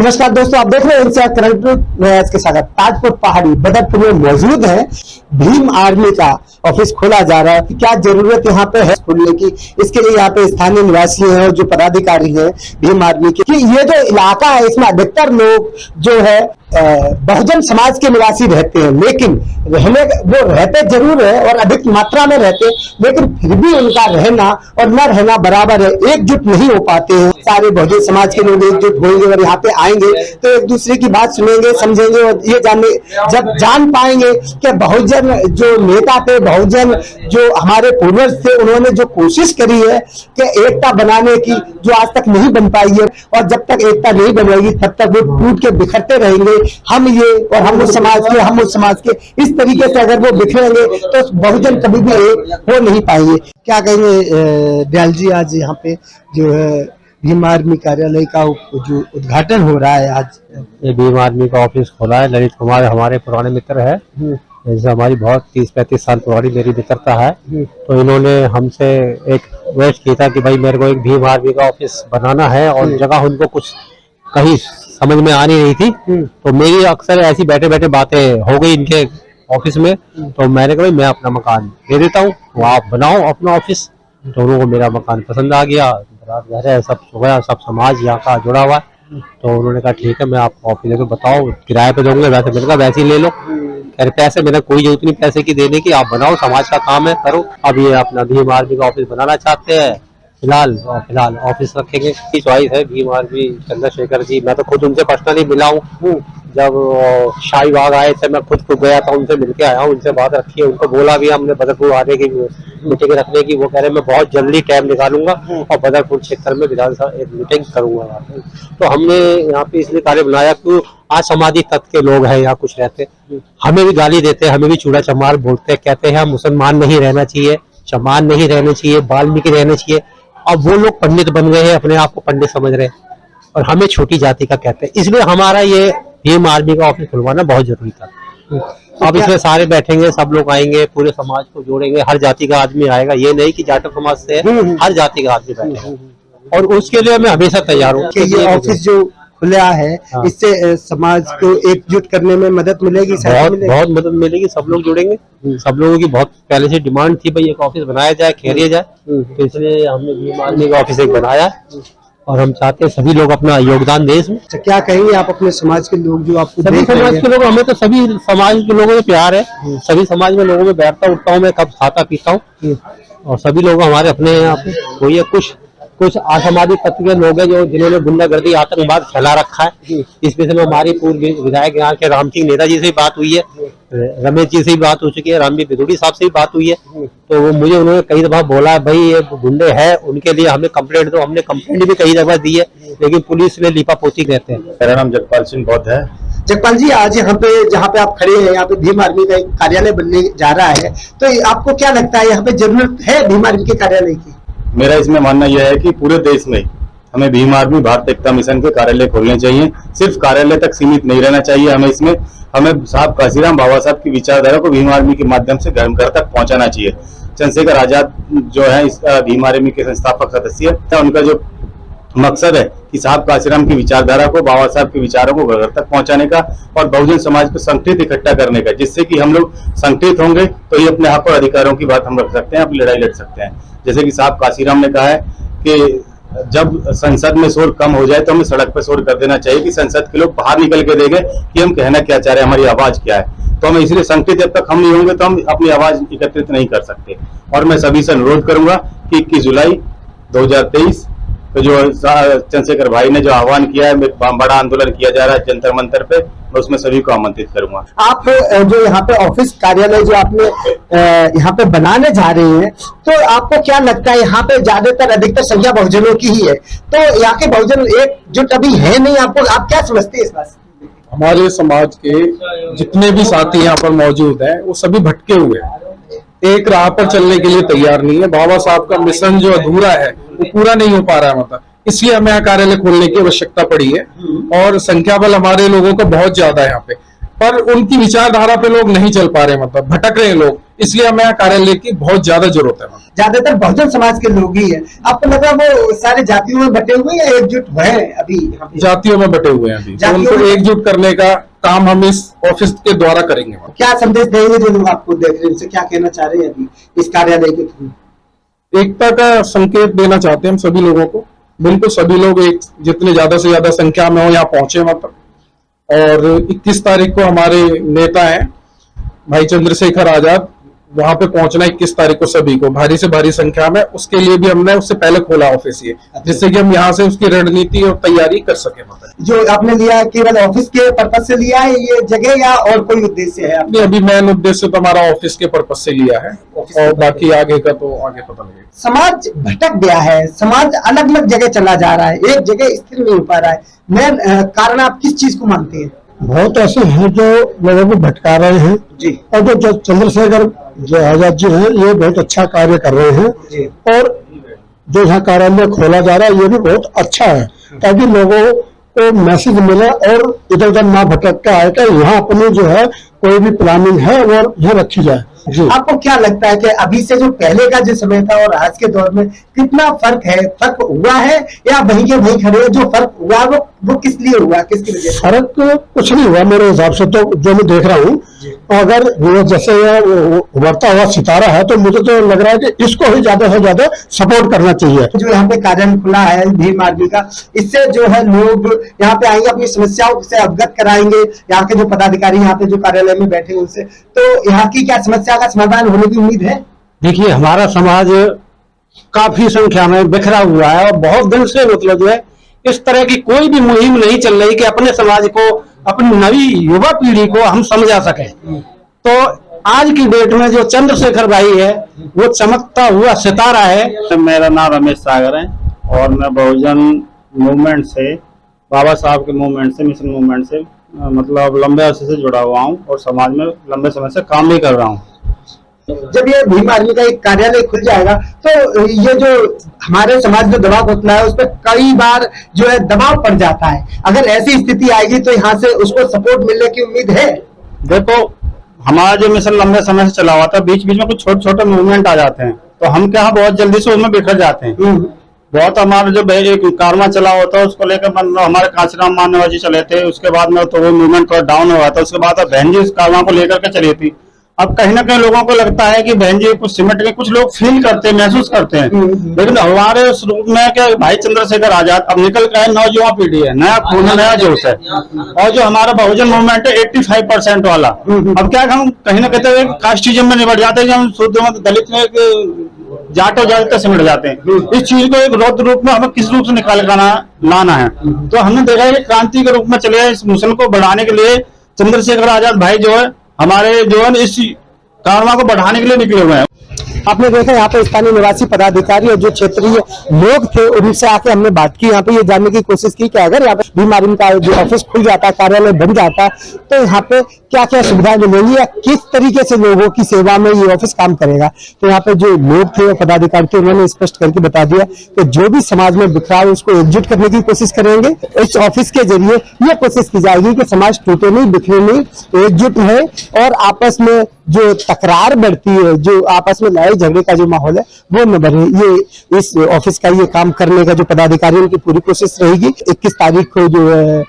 नमस्कार दोस्तों, आप देख रहे हैं इंडिया करंट न्यूज के साथ ताजपुर पहाड़ी बदरपुर में मौजूद है। भीम आर्मी का ऑफिस खोला जा रहा है। क्या जरूरत यहाँ पे है खोलने की, इसके लिए यहाँ पे स्थानीय निवासी हैं और जो पदाधिकारी हैं भीम आर्मी के, कि ये जो इलाका है इसमें अधिकतर लोग जो है बहुजन समाज के निवासी रहते हैं, लेकिन वो रहते जरूर है और अधिक मात्रा में रहते, लेकिन फिर भी उनका रहना और न रहना बराबर है, एकजुट नहीं हो पाते हैं। सारे बहुजन समाज के लोग एकजुट होंगे और यहाँ पे आएंगे तो एक दूसरे की बात सुनेंगे, समझेंगे और ये जब जान पाएंगे कि बहुजन जो नेता थे, बहुजन जो हमारे पूर्वज थे, उन्होंने जो कोशिश करी है कि एकता बनाने की, जो आज तक नहीं बन पाई है, और जब तक एकता नहीं बनेगी तब तक वो टूट के बिखरते रहेंगे। हम ये और हम उस समाज के इस तरीके से अगर वो बिखरेंगे तो बहुजन कभी भी एक हो नहीं पाएंगे। क्या कहेंगे दयाल जी, आज यहाँ पे जो है भीम आर्मी कार्यालय का जो उद्घाटन हो रहा है, आज ये भीम आर्मी का ऑफिस खोला है। ललित कुमार हमारे पुराने मित्र है, जैसे हमारी बहुत 30-35 साल पुरानी मेरी मित्रता है। तो इन्होंने हमसे एक रिक्वेस्ट की था कि भाई मेरे को एक भीम आर्मी का ऑफिस बनाना है, और जगह उनको कुछ कहीं समझ में आ नहीं रही थी। तो मेरी अक्सर ऐसी बैठे बैठे बातें हो गई इनके ऑफिस में, तो मैंने कहा मैं अपना मकान दे देता हूँ, तो आप बनाओ अपना ऑफिस। तो उनको मेरा मकान पसंद आ गया, घर है, सब गया, सब समाज यहाँ का जुड़ा हुआ है। तो उन्होंने कहा ठीक है, मैं आपको ऑफिस देकर बताओ किराए पे दोगे, वैसे मैंने कहा वैसे ही ले लो। अरे पैसे मेरा कोई जरूरत नहीं पैसे की देने की, आप बनाओ, समाज का काम है, करो। अब ये अपना भीम आर्मी का ऑफिस बनाना चाहते हैं, फिलहाल ऑफिस रखेंगे। चॉइस है भीम आर्मी चंद्रशेखर जी, मैं तो खुद उनसे पर्सनली मिला हूँ। जब शाही बाग आए थे मैं खुद गया था, उनसे मिलके आया हूँ, उनसे बात रखी है, उनको बोला भी हमने बदरपुर आने की मीटिंग रखने की। वो कह रहे मैं बहुत जल्दी टाइम निकालूंगा और बदरपुर क्षेत्र में विधानसभा एक मीटिंग करूंगा। तो हमने यहाँ पे इसलिए कार्य बनाया कि असामाजिक तत्व के लोग हैं यहाँ कुछ रहते, हमें भी गाली देते हैं, हमें भी चूड़ा चमार बोलते हैं, कहते हैं हम मुसलमान नहीं रहना चाहिए, चमार नहीं रहना चाहिए, वाल्मीकि रहना चाहिए। अब वो लोग पंडित बन गए हैं, अपने आप को पंडित समझ रहे हैं और हमें छोटी जाति का कहते हैं। इसलिए हमारा ये भीम आर्मी का ऑफिस खुलवाना बहुत जरूरी था। अब इसमें सारे बैठेंगे, सब लोग आएंगे, पूरे समाज को जोड़ेंगे, हर जाति का आदमी आएगा। ये नहीं कि जाटव समाज से है, हर जाति का आदमी बैठेगा, और उसके लिए मैं हमेशा तैयार हूँ। ये ऑफिस जो खुला है, इससे समाज को एकजुट करने में मदद मिलेगी, बहुत मदद मिलेगी। सब लोग जुड़ेंगे, सब लोगों की बहुत पहले से डिमांड थी भाई एक ऑफिस बनाया जाए, खेरिया जाए, तो इसलिए हमने भीम आर्मी का ऑफिस एक बनाया और हम चाहते हैं सभी लोग अपना योगदान दें इसमें। तो क्या कहेंगे आप अपने समाज के लोग जो आपको सभी समाज के लोग, हमें तो सभी समाज के लोगों में प्यार है, सभी समाज में लोगों में बैठता उठता हूँ मैं, कब खाता पीता हूँ, और सभी लोग हमारे अपने हैं यहाँ पे। कोई है कुछ असामाजिक तत्व के लोग हैं जो जिन्होंने गुंडागर्दी आतंकवाद फैला रखा है। इस विषय में हमारी पूर्व विधायक यहाँ के राम सिंह नेता जी से भी बात हुई है, रमेश जी से भी बात हो चुकी है, राम बिदुड़ी साहब से भी बात हुई है। तो वो मुझे उन्होंने कई दफा बोला भाई ये गुंडे हैं, उनके लिए हमें कंप्लेंट दो। हमने कंप्लेंट भी कई दफा दी है, लेकिन पुलिस ने लीपापोती कहते हैं। मेरा नाम जगपाल सिंह बौद्ध है। जगपाल जी, आज यहाँ पे जहाँ पे आप खड़े हैं, यहाँ पे भीम आर्मी का एक कार्यालय बनने जा रहा है, तो आपको क्या लगता है यहाँ पे जरूरत है भीम आर्मी के कार्यालय की? मेरा इसमें मानना यह है कि पूरे देश में हमें भीम आर्मी भारत एकता मिशन के कार्यालय खोलने चाहिए। सिर्फ कार्यालय तक सीमित नहीं रहना चाहिए, हमें साहब काशीराम बाबा साहब की विचारधारा को भीम आर्मी के माध्यम से घर घर तक पहुंचाना चाहिए। चंद्रशेखर आजाद जो है इस भीम आर्मी के संस्थापक सदस्य, उनका जो मकसद है कि साहब काशीराम की विचारधारा को, बाबा साहब के विचारों को घर तक पहुंचाने का और बहुजन समाज को संगठित इकट्ठा करने का, जिससे कि हम लोग संगठित होंगे तो ये अपने हक और अधिकारों की बात हम रख सकते हैं, अपनी लड़ाई लड़ सकते हैं। जैसे कि साहब काशीराम ने कहा है कि जब संसद में शोर कम हो जाए तो हमें सड़क पर शोर कर देना चाहिए, कि संसद के लोग बाहर निकल के देखें कि हम कहना क्या चाह रहे हैं, हमारी आवाज क्या है। तो हमें इसलिए संगठित जब तक हम नहीं होंगे तो हम अपनी आवाज एकत्रित नहीं कर सकते। और मैं सभी से अनुरोध करूंगा कि 21 जुलाई 2023 तो जो चंद्रशेखर भाई ने जो आह्वान किया है, बड़ा आंदोलन किया जा रहा है जंतर मंतर पे, मैं उसमें सभी को आमंत्रित करूंगा। आप जो यहाँ पे ऑफिस कार्यालय जो आपने यहाँ पे बनाने जा रहे हैं, तो आपको क्या लगता है यहाँ पे ज्यादातर अधिकतर संख्या बहुजनों की ही है, तो यहाँ के बहुजन एकजुट अभी है नहीं? आपको आप क्या समझते हैं इस बात? हमारे समाज के जितने भी साथी यहाँ पर मौजूद हैं वो सभी भटके हुए हैं, एक राह पर चलने के लिए तैयार नहीं है। बाबा साहब का मिशन जो अधूरा है वो पूरा नहीं हो पा रहा है, मतलब इसलिए हमें यहाँ कार्यालय खोलने की आवश्यकता पड़ी है। और संख्या बल हमारे लोगों का बहुत ज्यादा है यहाँ पे, पर उनकी विचारधारा पे लोग नहीं चल पा रहे, मतलब भटक रहे हैं लोग, इसलिए हमें कार्यालय की बहुत ज्यादा जरूरत है। ज्यादातर बहुजन समाज के लोग ही है, आपको लग रहा है वो सारे जातियों में बटे हुए या एकजुट हुए हैं? अभी जातियों में बटे हुए हैं अभी, तो उनको एकजुट करने का काम हम इस ऑफिस के द्वारा करेंगे। क्या संदेश देंगे जो लोग आपको देख रहे हैं, उनसे क्या कहना चाह रहे हैं अभी इस कार्यालय के थ्रू? एकता का संकेत देना चाहते हैं हम सभी लोगों को, बिल्कुल सभी लोग एक जितने ज्यादा से ज्यादा संख्या में हो यहाँ पहुंचे, मतलब। और 21 तारीख को हमारे नेता हैं भाई चंद्रशेखर आजाद, वहां पे पहुंचना 21 तारीख को सभी को भारी से भारी संख्या में। उसके लिए भी हमने उससे पहले खोला ऑफिस ये, जिससे कि हम यहाँ से उसकी रणनीति और तैयारी कर सके। जो आपने लिया केवल ऑफिस के पर्पज से लिया है ये जगह या और कोई उद्देश्य है आपने? अभी मेन उद्देश्य तो हमारा ऑफिस के पर्पज से लिया है, और बाकी आगे का तो आगे पता लगेगा। समाज भटक गया है, समाज अलग अलग जगह चला जा रहा है, एक जगह स्थिर नहीं हो पा रहा है। मेन कारण आप किस चीज को मानते हैं? बहुत ऐसे हैं जो लोगों को भटका रहे हैं जी, और जो चंद्रशेखर जो आजाद जी हैं ये बहुत अच्छा कार्य कर रहे हैं जी। और जो यहाँ कार्यालय खोला जा रहा है ये भी बहुत अच्छा है, ताकि लोगों को मैसेज मिले और इधर उधर ना भटक के आए कि यहाँ अपनी जो है कोई भी प्लानिंग है वो यहाँ रखी जाए। जी। आपको क्या लगता है कि अभी से जो पहले का जो समय था और आज के दौर में कितना फर्क है? फर्क हुआ है या वहीं के वहीं खड़े हैं? जो फर्क हुआ वो किस लिए हुआ, किसकी वजह से? फर्क कुछ नहीं हुआ मेरे हिसाब से, तो जो मैं देख रहा हूँ, अगर वो जैसे उभरता हुआ सितारा है तो मुझे तो लग रहा है कि इसको ही ज्यादा से ज्यादा सपोर्ट करना चाहिए। जो यहाँ पे कार्यालय खुला है भीम आर्मी का, इससे जो है लोग यहाँ पे आएंगे, अपनी समस्याओं से अवगत कराएंगे, यहाँ के जो पदाधिकारी यहाँ पे जो कार्यालय में बैठे उनसे, तो यहाँ की क्या समस्या का समाधान होने की उम्मीद है? देखिए, हमारा समाज काफी संख्या में बिखरा हुआ है और बहुत दिन से मतलब जो है इस तरह की कोई भी मुहिम नहीं चल रही कि अपने समाज को, अपनी नवी युवा पीढ़ी को हम समझा सकें। तो आज की डेट में जो चंद्रशेखर भाई है वो चमकता हुआ सितारा है। मेरा नाम रमेश सागर है और मैं बहुजन मूवमेंट से, बाबा साहब के मूवमेंट से, मिशन मूवमेंट से मतलब लंबे अरसे से जुड़ा हुआ हूँ और समाज में लंबे समय से काम भी कर रहा हूँ। जब ये भीम आर्मी का एक कार्यालय खुल जाएगा तो ये जो हमारे समाज में दबाव होता है उस पर कई बार जो है दबाव पड़ जाता है, अगर ऐसी स्थिति आएगी तो यहाँ से उसको सपोर्ट मिलने की उम्मीद है? देखो, हमारा जो मिशन लंबे समय से चला हुआ था, बीच बीच में कुछ छोटे छोटे मूवमेंट आ जाते हैं तो हम क्या बहुत जल्दी से उसमें बिखर जाते हैं। बहुत हमारा जो एक कारवा चला होता है उसको लेकर हमारे कांचीराम मान्यवाजी चले थे, उसके बाद में तो वो मूवमेंट थोड़ा डाउन हुआ था, उसके बाद बहन जी उस कारवा को लेकर के चली थी। अब कहीं ना कहीं लोगों को लगता है कि बहन जी कुछ सिमट के, कुछ लोग फील करते हैं, महसूस करते हैं, लेकिन हमारे उस रूप में क्या भाई चंद्रशेखर आजाद अब निकल के नौजवान पीढ़ी है, नया खून है, नया जोश है। और जो हमारा बहुजन मूवमेंट है 85% वाला, अब क्या हम कहीं ना कहते कास्टिज्म में निबट जाते हैं, हम शुद्ध दलित में जाटो जाट सिमट जाते हैं। इस चीज को एक रौद्र रूप में हमें किस रूप से निकाल कर लाना है, तो हमने देखा है कि क्रांति के रूप में चले इस मिशन को बढ़ाने के लिए चंद्रशेखर आजाद भाई जो है हमारे जो है इस कारवा को बढ़ाने के लिए निकले हुए हैं। आपने देखा यहाँ पे स्थानीय निवासी पदाधिकारी और जो क्षेत्रीय लोग थे उनसे आके हमने बात की, यहाँ पे ये जानने की कोशिश की कि अगर यहाँ पे भीम आर्मी का जो ऑफिस खुल जाता है, कार्यालय बन जाता है, तो यहाँ पे क्या क्या सुविधाएं मिलेंगी या किस तरीके से लोगों की सेवा में ये ऑफिस काम करेगा। तो यहाँ पे जो लोग थे, पदाधिकारी थे, उन्होंने स्पष्ट करके बता दिया कि जो भी समाज में बिखराव है उसको एकजुट करने की कोशिश करेंगे। इस ऑफिस के जरिए ये कोशिश की जाएगी कि समाज टूटे नहीं, बिखरे नहीं, एकजुट रहे और आपस में जो तकरार बढ़ती है, जो आपस में लड़ाई झगड़े का जो माहौल है वो न बढ़े। ये इस ऑफिस का ये काम करने का जो पदाधिकारियों की पूरी कोशिश रहेगी। 21 तारीख को जो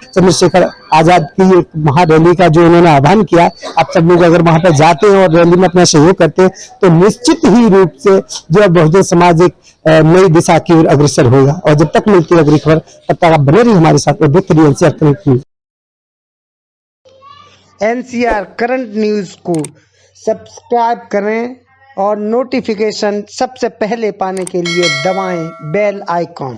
चंद्रशेखर आजाद की एक महारैली का जो उन्होंने आह्वान किया, आप सब लोग अगर वहां पर जाते हैं और रैली में अपना सहयोग करते हैं तो निश्चित ही रूप से जो बहुजन समाज एक नई दिशा की ओर अग्रसर होगा। और जब तक मिलती है अगली खबर, तब तक आप बने रहिए हमारे साथ में। देखते रहिए NCR current news. NCR current news को सब्सक्राइब करें और नोटिफिकेशन सबसे पहले पाने के लिए दबाएं बेल आइकॉन।